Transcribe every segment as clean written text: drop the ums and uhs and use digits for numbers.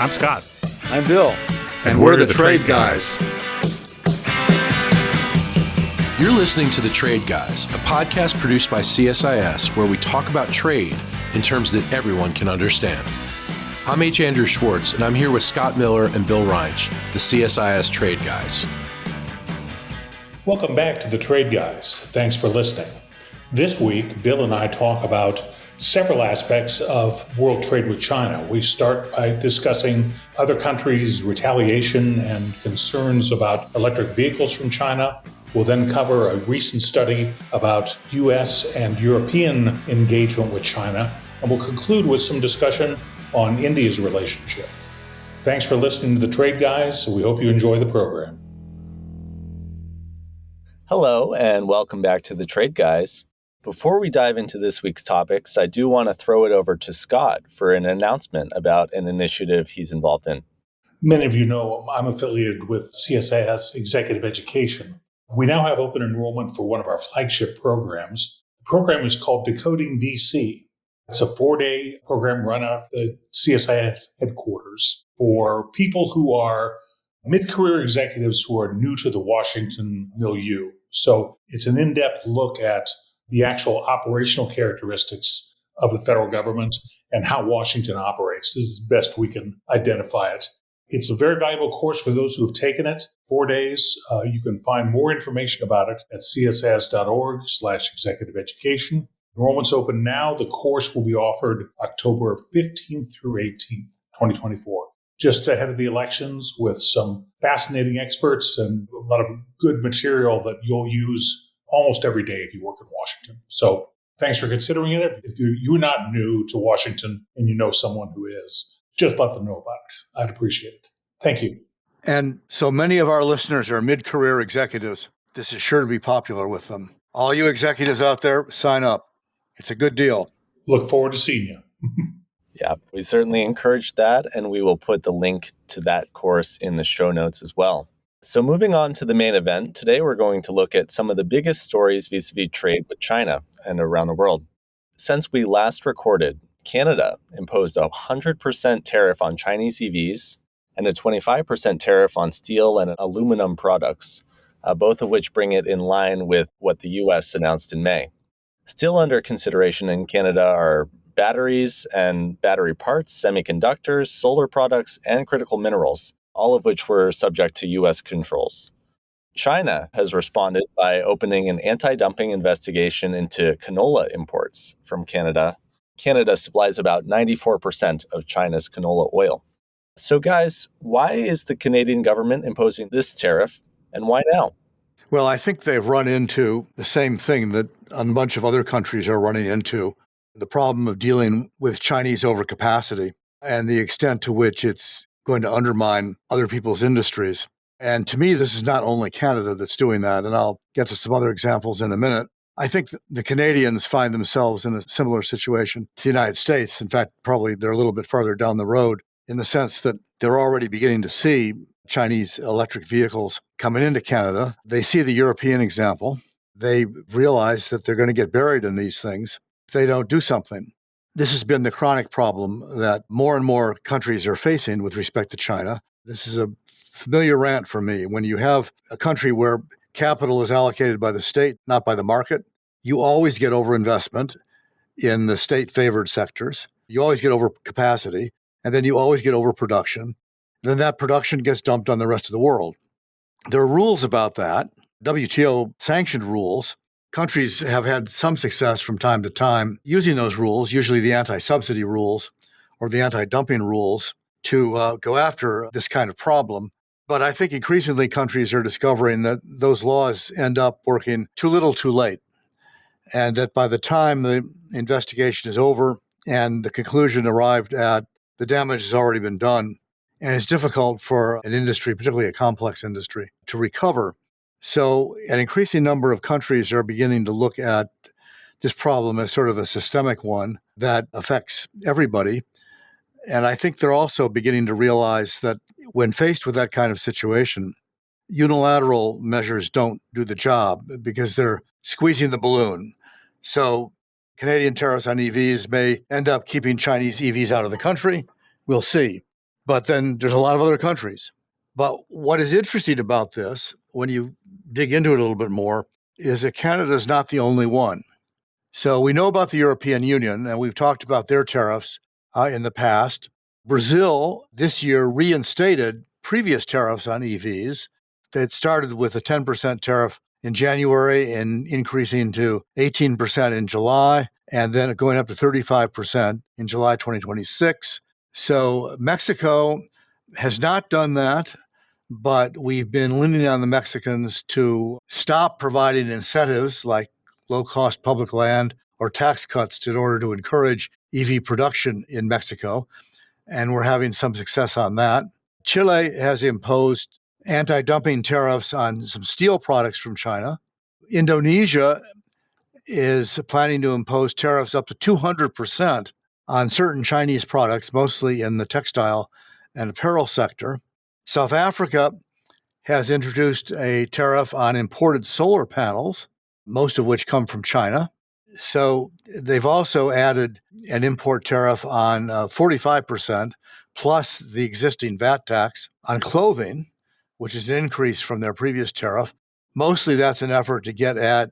I'm Scott. I'm Bill. And we're the Trade Guys. You're listening to The Trade Guys, a podcast produced by CSIS where we talk about trade in terms that everyone can understand. I'm H. Andrew Schwartz, and I'm here with Scott Miller and Bill Reinsch, the CSIS Trade Guys. Welcome back to The Trade Guys. Thanks for listening. This week, Bill and I talk about several aspects of world trade with China. We start by discussing other countries' retaliation and concerns about electric vehicles from China. We'll then cover a recent study about U.S. and European engagement with China, and we'll conclude with some discussion on India's relationship. Thanks for listening to The Trade Guys. We hope you enjoy the program. Hello, and welcome back to The Trade Guys. Before we dive into this week's topics, I do want to throw it over to Scott for an announcement about an initiative he's involved in. Many of you know I'm affiliated with CSIS Executive Education. We now have open enrollment for one of our flagship programs. The program is called Decoding DC. It's a 4-day program run out of the CSIS headquarters for people who are mid-career executives who are new to the Washington milieu. So it's an in-depth look at the actual operational characteristics of the federal government and how Washington operates. This is best we can identify it. It's a very valuable course for those who have taken it. 4 days. You can find more information about it at csis.org/executive education. Enrollment's open now. The course will be offered October 15th through 18th, 2024. Just ahead of the elections with some fascinating experts and a lot of good material that you'll use almost every day if you work in Washington. So thanks for considering it. If you're not new to Washington and you know someone who is, just let them know about it. I'd appreciate it. Thank you. And so many of our listeners are mid-career executives. This is sure to be popular with them. All you executives out there, sign up. It's a good deal. Look forward to seeing you. Yeah, we certainly encourage that, and we will put the link to that course in the show notes as well. So moving on to the main event, today we're going to look at some of the biggest stories vis-a-vis trade with China and around the world. Since we last recorded, Canada imposed a 100% tariff on Chinese EVs and a 25% tariff on steel and aluminum products, both of which bring it in line with what the U.S. announced in May. Still under consideration in Canada are batteries and battery parts, semiconductors, solar products, and critical minerals, all of which were subject to U.S. controls. China has responded by opening an anti-dumping investigation into canola imports from Canada. Canada supplies about 94% of China's canola oil. So guys, why is the Canadian government imposing this tariff, and why now? Well, I think they've run into the same thing that a bunch of other countries are running into, the problem of dealing with Chinese overcapacity and the extent to which it's going to undermine other people's industries. And to me, this is not only Canada that's doing that, and I'll get to some other examples in a minute. I think the Canadians find themselves in a similar situation to the United States. In fact, probably they're a little bit farther down the road in the sense that they're already beginning to see Chinese electric vehicles coming into Canada. They see the European example. They realize that they're going to get buried in these things if they don't do something. This has been the chronic problem that more and more countries are facing with respect to China. This is a familiar rant for me. When you have a country where capital is allocated by the state, not by the market, you always get overinvestment in the state-favored sectors. You always get overcapacity, and then you always get overproduction. Then that production gets dumped on the rest of the world. There are rules about that, WTO sanctioned rules. Countries have had some success from time to time using those rules, usually the anti-subsidy rules or the anti-dumping rules, to go after this kind of problem. But I think increasingly countries are discovering that those laws end up working too little too late, and that by the time the investigation is over and the conclusion arrived at, the damage has already been done. And it's difficult for an industry, particularly a complex industry, to recover. So an increasing number of countries are beginning to look at this problem as sort of a systemic one that affects everybody. And I think they're also beginning to realize that when faced with that kind of situation, unilateral measures don't do the job because they're squeezing the balloon. So Canadian tariffs on EVs may end up keeping Chinese EVs out of the country. We'll see. But then there's a lot of other countries. But what is interesting about this, when you dig into it a little bit more, is that Canada is not the only one. So we know about the European Union, and we've talked about their tariffs in the past. Brazil this year reinstated previous tariffs on EVs. That started with a 10% tariff in January and increasing to 18% in July, and then going up to 35% in July 2026. So Mexico has not done that, but we've been leaning on the Mexicans to stop providing incentives like low-cost public land or tax cuts in order to encourage EV production in Mexico, and we're having some success on that. Chile has imposed anti-dumping tariffs on some steel products from China. Indonesia is planning to impose tariffs up to 200% on certain Chinese products, mostly in the textile and apparel sector. South Africa has introduced a tariff on imported solar panels, most of which come from China. So they've also added an import tariff on 45% plus the existing VAT tax on clothing, which is an increase from their previous tariff. Mostly that's an effort to get at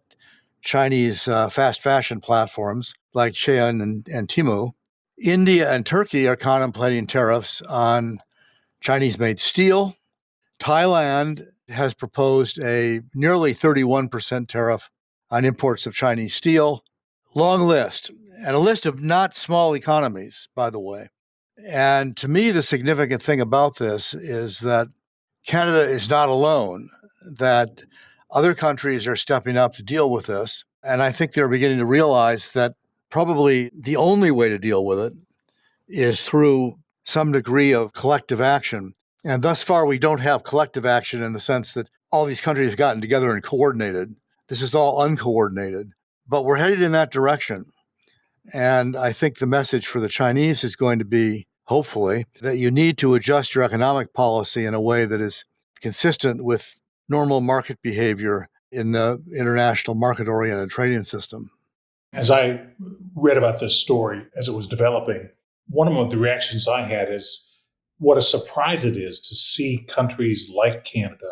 Chinese fast fashion platforms like Shein and Temu. India and Turkey are contemplating tariffs on Chinese-made steel. Thailand has proposed a nearly 31% tariff on imports of Chinese steel. Long list, and a list of not small economies, by the way. And to me, the significant thing about this is that Canada is not alone, that other countries are stepping up to deal with this. And I think they're beginning to realize that probably the only way to deal with it is through some degree of collective action. And thus far, we don't have collective action in the sense that all these countries have gotten together and coordinated. This is all uncoordinated, but we're headed in that direction. And I think the message for the Chinese is going to be, hopefully, that you need to adjust your economic policy in a way that is consistent with normal market behavior in the international market-oriented trading system. As I read about this story as it was developing, one of the reactions I had is what a surprise it is to see countries like Canada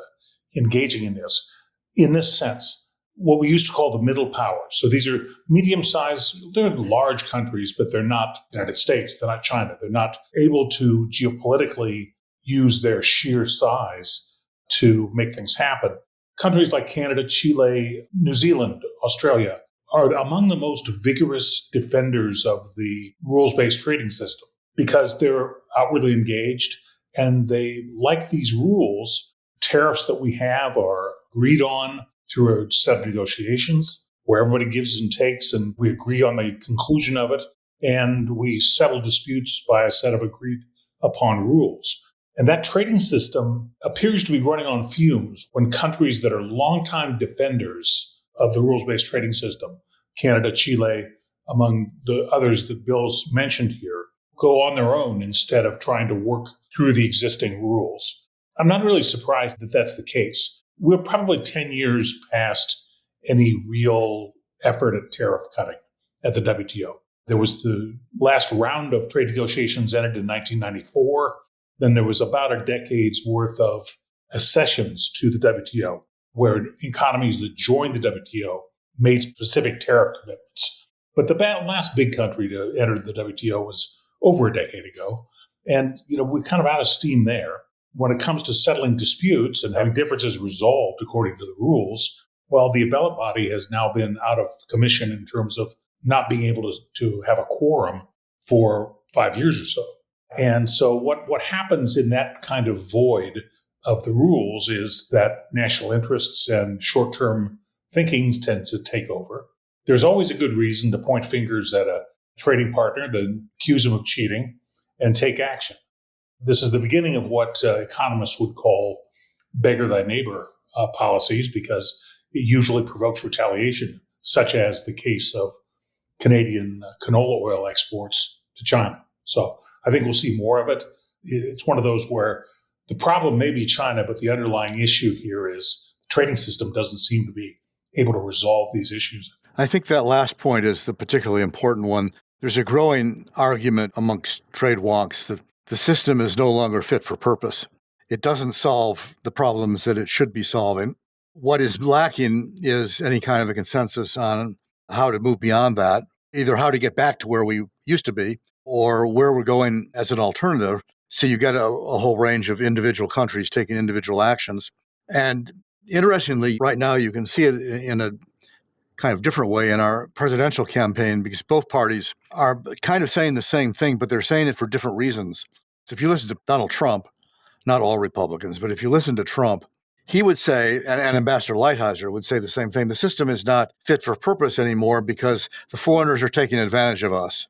engaging in this sense, what we used to call the middle powers. So these are medium-sized, they're large countries, but they're not the United States, they're not China. They're not able to geopolitically use their sheer size to make things happen. Countries like Canada, Chile, New Zealand, Australia are among the most vigorous defenders of the rules-based trading system because they're outwardly engaged and they like these rules. Tariffs that we have are agreed on through a set of negotiations where everybody gives and takes and we agree on the conclusion of it and we settle disputes by a set of agreed upon rules. And that trading system appears to be running on fumes when countries that are longtime defenders of the rules-based trading system, Canada, Chile, among the others that Bill's mentioned here, go on their own instead of trying to work through the existing rules. I'm not really surprised that that's the case. We're probably 10 years past any real effort at tariff cutting at the WTO. There was the last round of trade negotiations ended in 1994. Then there was about a decade's worth of accessions to the WTO, where economies that joined the WTO made specific tariff commitments. But the last big country to enter the WTO was over a decade ago. And, we're kind of out of steam there. When it comes to settling disputes and having differences resolved according to the rules, well, the appellate body has now been out of commission in terms of not being able to have a quorum for 5 years or so. And so what happens in that kind of void of the rules is that national interests and short-term thinkings tend to take over. There's always a good reason to point fingers at a trading partner, then accuse them of cheating, and take action. This is the beginning of what economists would call beggar thy neighbor policies, because it usually provokes retaliation, such as the case of Canadian canola oil exports to China. So I think we'll see more of it. It's one of those where the problem may be China, but the underlying issue here is the trading system doesn't seem to be able to resolve these issues. I think that last point is the particularly important one. There's a growing argument amongst trade wonks that the system is no longer fit for purpose. It doesn't solve the problems that it should be solving. What is lacking is any kind of a consensus on how to move beyond that, either how to get back to where we used to be or where we're going as an alternative. So you get a whole range of individual countries taking individual actions. And interestingly, right now you can see it in a kind of different way in our presidential campaign, because both parties are kind of saying the same thing, but they're saying it for different reasons. So if you listen to Donald Trump, not all Republicans, but if you listen to Trump, he would say, and Ambassador Lighthizer would say the same thing, the system is not fit for purpose anymore because the foreigners are taking advantage of us,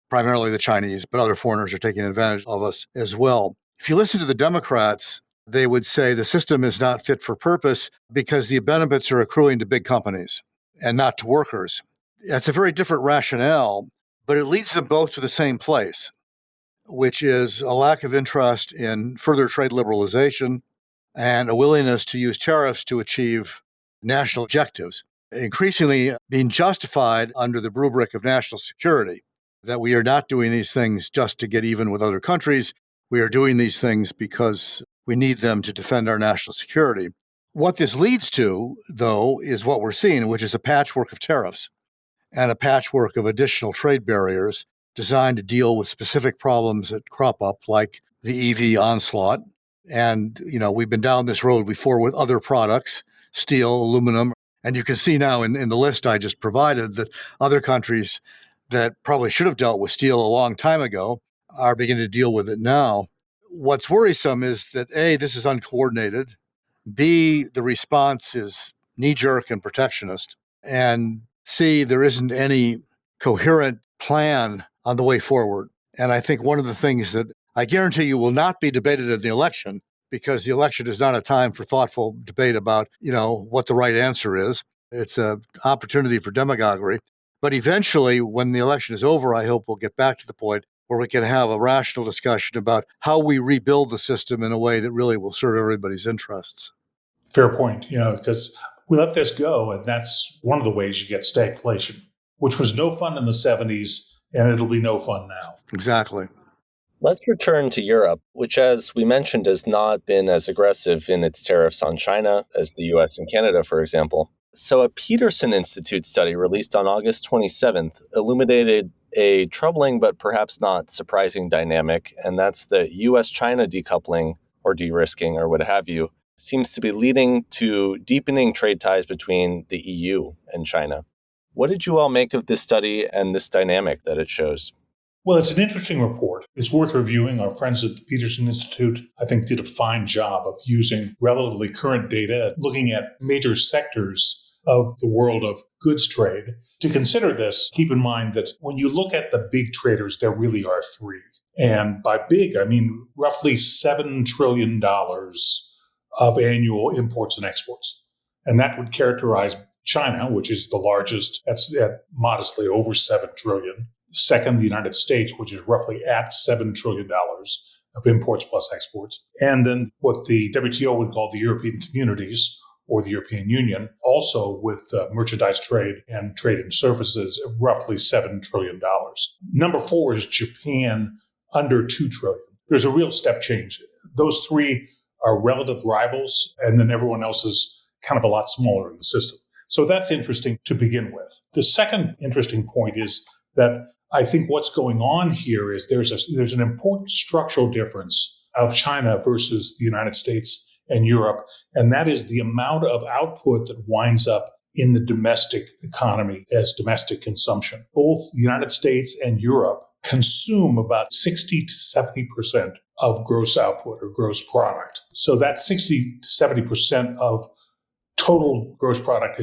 primarily the Chinese, but other foreigners are taking advantage of us as well. If you listen to the Democrats, they would say the system is not fit for purpose because the benefits are accruing to big companies and not to workers. That's a very different rationale, but it leads them both to the same place, which is a lack of interest in further trade liberalization and a willingness to use tariffs to achieve national objectives, increasingly being justified under the rubric of national security, that we are not doing these things just to get even with other countries. We are doing these things because we need them to defend our national security. What this leads to, though, is what we're seeing, which is a patchwork of tariffs and a patchwork of additional trade barriers designed to deal with specific problems that crop up, like the EV onslaught. And, we've been down this road before with other products, steel, aluminum. And you can see now in the list I just provided that other countries that probably should have dealt with steel a long time ago are beginning to deal with it now. What's worrisome is that, A, this is uncoordinated. B, the response is knee-jerk and protectionist. And C, there isn't any coherent plan on the way forward. And I think one of the things that I guarantee you will not be debated in the election, because the election is not a time for thoughtful debate about, what the right answer is. It's an opportunity for demagoguery. But eventually, when the election is over, I hope we'll get back to the point where we can have a rational discussion about how we rebuild the system in a way that really will serve everybody's interests. Fair point, because we let this go, and that's one of the ways you get stagflation, which was no fun in the 70s, and it'll be no fun now. Exactly. Let's return to Europe, which, as we mentioned, has not been as aggressive in its tariffs on China as the US and Canada, for example. So a Peterson Institute study released on August 27th illuminated a troubling but perhaps not surprising dynamic, and that's the US-China decoupling or de-risking or what have you seems to be leading to deepening trade ties between the EU and China. What did you all make of this study and this dynamic that it shows? Well, it's an interesting report. It's worth reviewing. Our friends at the Peterson Institute, I think, did a fine job of using relatively current data, looking at major sectors of the world of goods trade. To consider this, keep in mind that when you look at the big traders, there really are three. And by big, I mean roughly $7 trillion of annual imports and exports. And that would characterize China, which is the largest, that's at modestly over $7 trillion. Second, the United States, which is roughly at $7 trillion of imports plus exports. And then what the WTO would call the European communities, or the European Union, also with merchandise trade and trade in services, roughly $7 trillion. Number 4 is Japan, under $2 trillion. There's a real step change. Those three are relative rivals, and then everyone else is kind of a lot smaller in the system. So that's interesting to begin with. The second interesting point is that I think what's going on here is there's an important structural difference of China versus the United States and Europe, and that is the amount of output that winds up in the domestic economy as domestic consumption. Both the United States and Europe consume about 60 to 70% of gross output or gross product. So that 60 to 70% of total gross product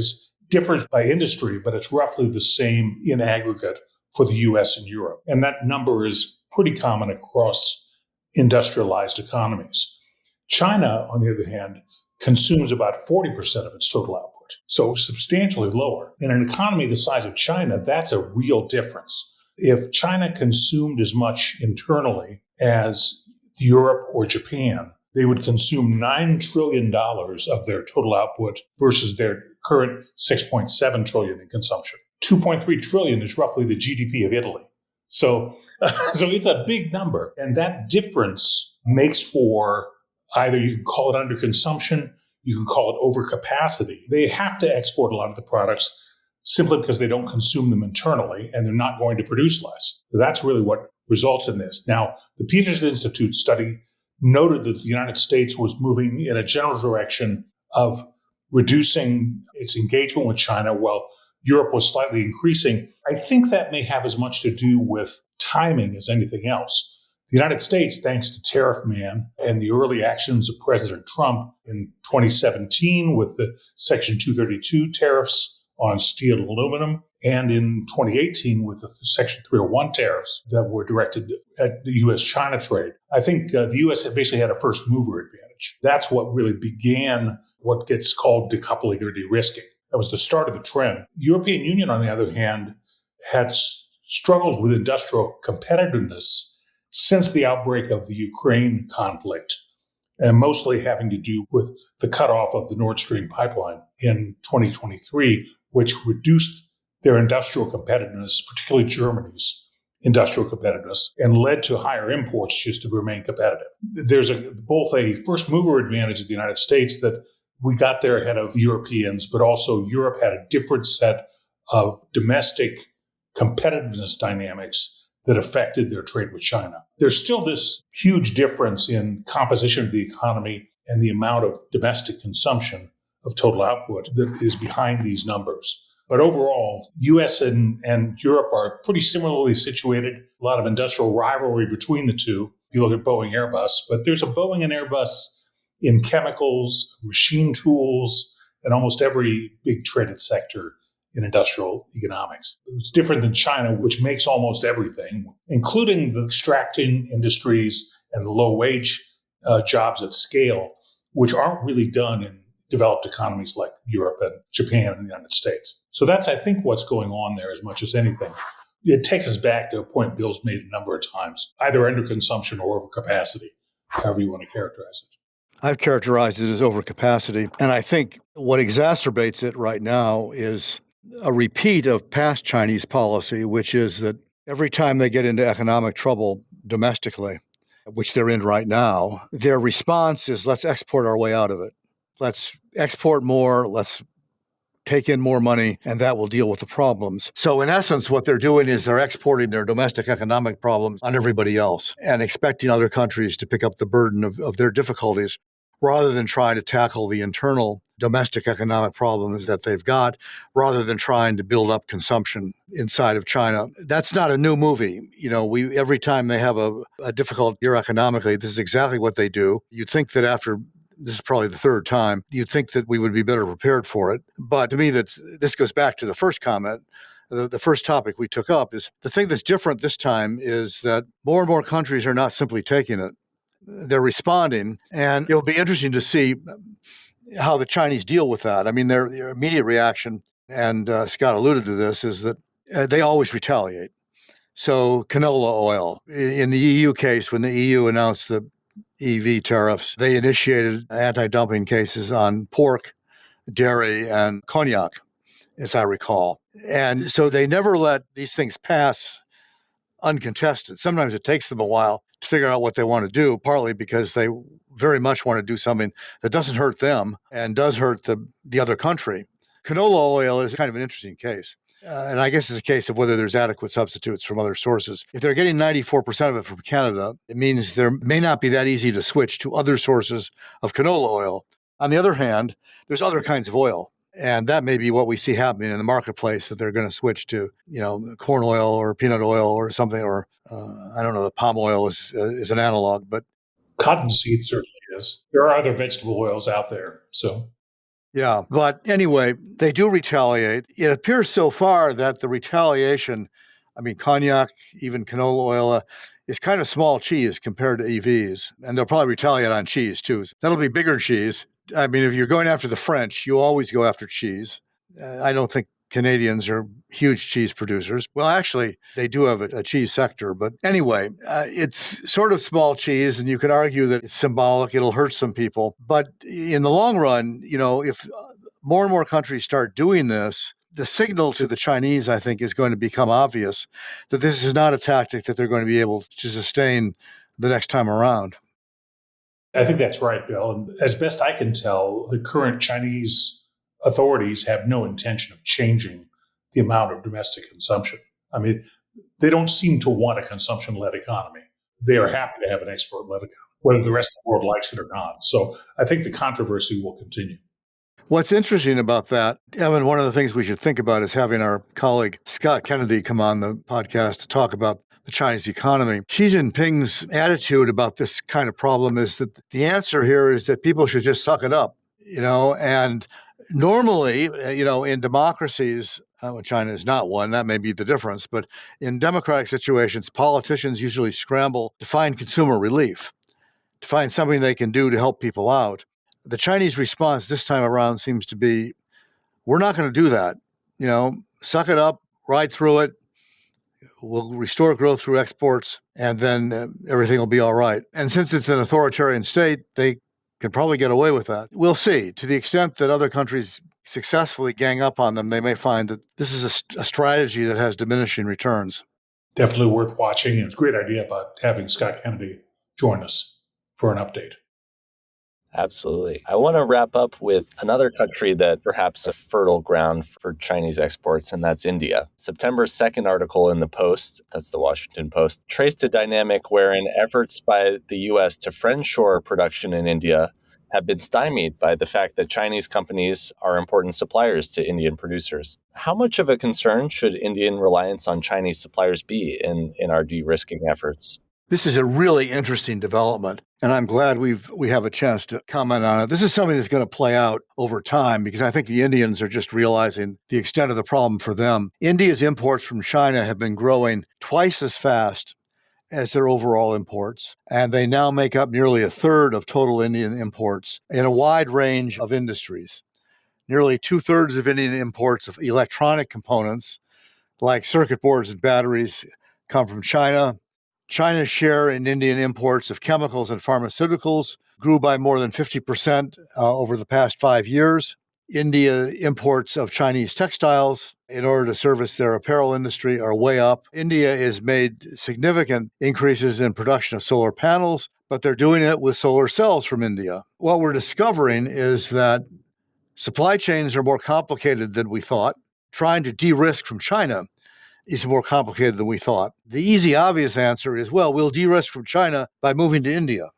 differs by industry, but it's roughly the same in aggregate for the US and Europe. And that number is pretty common across industrialized economies. China, on the other hand, consumes about 40% of its total output, so substantially lower. In an economy the size of China, that's a real difference. If China consumed as much internally as Europe or Japan, they would consume $9 trillion of their total output versus their current $6.7 trillion in consumption. $2.3 trillion is roughly the GDP of Italy. So, so it's a big number. And that difference makes for either you can call it underconsumption, you can call it overcapacity. They have to export a lot of the products simply because they don't consume them internally and they're not going to produce less. So that's really what results in this. Now, the Peters Institute study noted that the United States was moving in a general direction of reducing its engagement with China while Europe was slightly increasing. I think that may have as much to do with timing as anything else. The United States, thanks to Tariff Man and the early actions of President Trump in 2017 with the Section 232 tariffs on steel and aluminum, and in 2018 with the Section 301 tariffs that were directed at the U.S.-China trade. I think the U.S. had basically had a first mover advantage. That's what really began what gets called decoupling or de-risking. That was the start of the trend. The European Union, on the other hand, had struggles with industrial competitiveness since the outbreak of the Ukraine conflict, and mostly having to do with the cutoff of the Nord Stream pipeline in 2023, which reduced their industrial competitiveness, particularly Germany's industrial competitiveness, and led to higher imports just to remain competitive. There's both a first mover advantage of the United States that we got there ahead of the Europeans, but also Europe had a different set of domestic competitiveness dynamics that affected their trade with China. There's still this huge difference in composition of the economy and the amount of domestic consumption of total output that is behind these numbers. But overall, US and Europe are pretty similarly situated. A lot of industrial rivalry between the two. If you look at Boeing, Airbus, but there's a Boeing and Airbus in chemicals, machine tools, and almost every big traded sector in industrial economics. It's different than China, which makes almost everything, including the extracting industries and the low-wage jobs at scale, which aren't really done in developed economies like Europe and Japan and the United States. So that's, I think, what's going on there as much as anything. It takes us back to a point Bill's made a number of times, either underconsumption or overcapacity, however you want to characterize it. I've characterized it as overcapacity. And I think what exacerbates it right now is a repeat of past Chinese policy, which is that every time they get into economic trouble domestically, which they're in right now, their response is, let's export our way out of it. Let's export more, let's take in more money, and that will deal with the problems. So in essence, what they're doing is they're exporting their domestic economic problems on everybody else and expecting other countries to pick up the burden of their difficulties rather than trying to tackle the internal domestic economic problems that they've got, rather than trying to build up consumption inside of China. That's not a new movie. You know, every time they have a difficult year economically, this is exactly what they do. You'd think that after this is probably the third time, you'd think that we would be better prepared for it. But to me, this goes back to the first comment. The first topic we took up is the thing that's different this time is that more and more countries are not simply taking it. They're responding, and it'll be interesting to see how the Chinese deal with that. I mean, their immediate reaction, and Scott alluded to this, is that they always retaliate. So canola oil, in the EU case, when the EU announced the EV tariffs, they initiated anti-dumping cases on pork, dairy, and cognac, as I recall. And so they never let these things pass uncontested. Sometimes it takes them a while to figure out what they want to do, partly because they very much want to do something that doesn't hurt them and does hurt the other country. Canola oil is kind of an interesting case. And I guess it's a case of whether there's adequate substitutes from other sources. If they're getting 94% of it from Canada, it means there may not be that easy to switch to other sources of canola oil. On the other hand, there's other kinds of oil. And that may be what we see happening in the marketplace, that they're going to switch to, corn oil or peanut oil or something, or I don't know, the palm oil is an analog, but Cottonseed certainly is. There are other vegetable oils out there, so. Yeah, but anyway, they do retaliate. It appears so far that the retaliation, cognac, even canola oil, is kind of small cheese compared to EVs. And they'll probably retaliate on cheese, too. That'll be bigger cheese. If you're going after the French, you always go after cheese. I don't think Canadians are huge cheese producers. Well, actually, they do have a cheese sector. But anyway, it's sort of small cheese, and you can argue that it's symbolic. It'll hurt some people. But in the long run, if more and more countries start doing this, The signal to the Chinese, I think, is going to become obvious that this is not a tactic that they're going to be able to sustain the next time around. I think that's right, Bill. And as best I can tell, the current Chinese authorities have no intention of changing the amount of domestic consumption. I mean, they don't seem to want a consumption-led economy. They are happy to have an export-led economy, whether the rest of the world likes it or not. So I think the controversy will continue. What's interesting about that, Evan, one of the things we should think about is having our colleague Scott Kennedy come on the podcast to talk about the Chinese economy. Xi Jinping's attitude about this kind of problem is that the answer here is that people should just suck it up, and normally, in democracies, China is not one, that may be the difference, but in democratic situations, politicians usually scramble to find consumer relief, to find something they can do to help people out. The Chinese response this time around seems to be, we're not going to do that. Suck it up, ride through it. We'll restore growth through exports, and then everything will be all right. And since it's an authoritarian state, they can probably get away with that. We'll see. To the extent that other countries successfully gang up on them, they may find that this is a strategy that has diminishing returns. Definitely worth watching. And it's a great idea about having Scott Kennedy join us for an update. Absolutely. I want to wrap up with another country that perhaps a fertile ground for Chinese exports, and that's India. September's second article in the Post, that's the Washington Post, traced a dynamic wherein efforts by the U.S. to friendshore production in India have been stymied by the fact that Chinese companies are important suppliers to Indian producers. How much of a concern should Indian reliance on Chinese suppliers be in our de-risking efforts? This is a really interesting development, and I'm glad we have a chance to comment on it. This is something that's going to play out over time because I think the Indians are just realizing the extent of the problem for them. India's imports from China have been growing twice as fast as their overall imports, and they now make up nearly a third of total Indian imports in a wide range of industries. Nearly 2/3 of Indian imports of electronic components, like circuit boards and batteries, come from China. China's share in Indian imports of chemicals and pharmaceuticals grew by more than 50% over the past 5 years. India imports of Chinese textiles in order to service their apparel industry are way up. India has made significant increases in production of solar panels, but they're doing it with solar cells from India. What we're discovering is that supply chains are more complicated than we thought. Trying to de-risk from China is more complicated than we thought. The easy, obvious answer is, well, we'll de-risk from China by moving to India.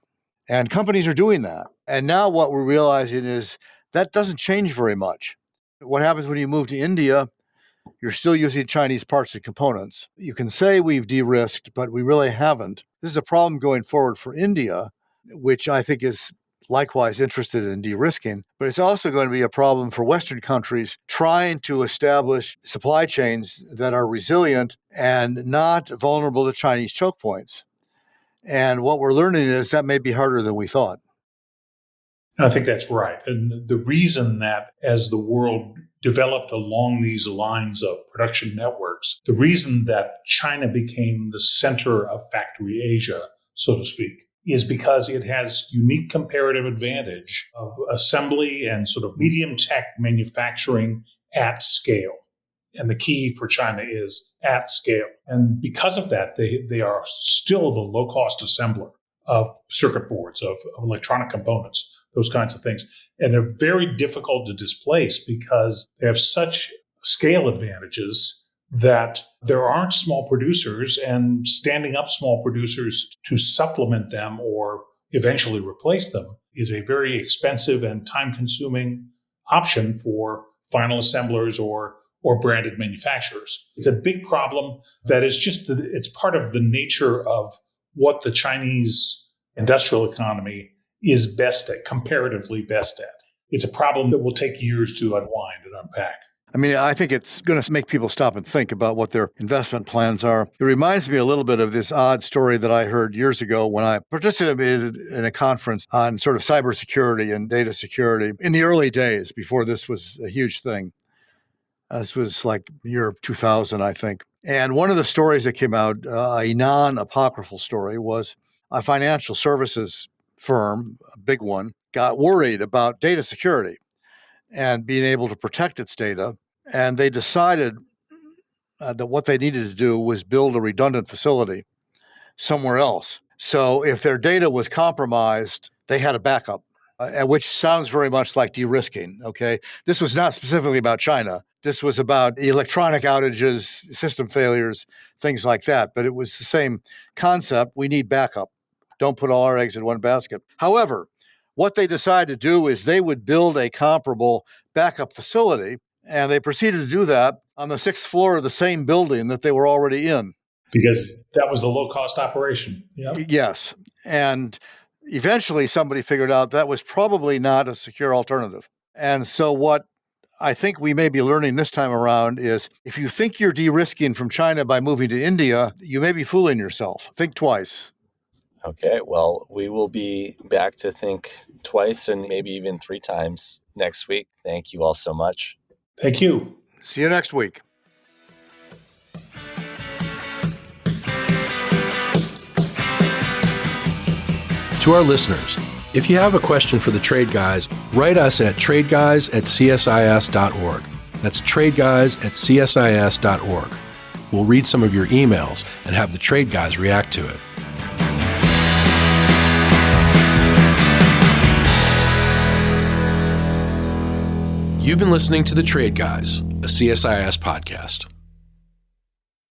And companies are doing that. And now what we're realizing is that doesn't change very much. What happens when you move to India? You're still using Chinese parts and components. You can say we've de-risked, but we really haven't. This is a problem going forward for India, which I think is likewise interested in de-risking, but it's also going to be a problem for Western countries trying to establish supply chains that are resilient and not vulnerable to Chinese choke points. And what we're learning is that may be harder than we thought. I think that's right. And the reason that as the world developed along these lines of production networks, the reason that China became the center of factory Asia, so to speak, is because it has unique comparative advantage of assembly and sort of medium tech manufacturing at scale. And the key for China is at scale. And because of that, they are still the low-cost assembler of circuit boards, of electronic components, those kinds of things. And they're very difficult to displace because they have such scale advantages that there aren't small producers, and standing up small producers to supplement them or eventually replace them is a very expensive and time-consuming option for final assemblers or branded manufacturers. It's a big problem that is it's part of the nature of what the Chinese industrial economy is best at, comparatively best at. It's a problem that will take years to unwind and unpack. I mean, I think it's going to make people stop and think about what their investment plans are. It reminds me a little bit of this odd story that I heard years ago when I participated in a conference on sort of cybersecurity and data security in the early days before this was a huge thing. This was like year 2000, I think. And one of the stories that came out, a non-apocryphal story, was a financial services firm, a big one, got worried about data security and being able to protect its data. And they decided that what they needed to do was build a redundant facility somewhere else. So if their data was compromised, they had a backup, which sounds very much like de-risking, okay? This was not specifically about China. This was about electronic outages, system failures, things like that. But it was the same concept. We need backup. Don't put all our eggs in one basket. However, what they decided to do is they would build a comparable backup facility, and they proceeded to do that on the 6th floor of the same building that they were already in. Because that was the low-cost operation. Yeah. Yes. And eventually somebody figured out that was probably not a secure alternative. And so what I think we may be learning this time around is if you think you're de-risking from China by moving to India, you may be fooling yourself. Think twice. Okay, well, we will be back to think twice and maybe even 3 times next week. Thank you all so much. Thank you. See you next week. To our listeners, if you have a question for the Trade Guys, write us at tradeguys@csis.org. That's tradeguys@csis.org. We'll read some of your emails and have the Trade Guys react to it. You've been listening to The Trade Guys, a CSIS podcast.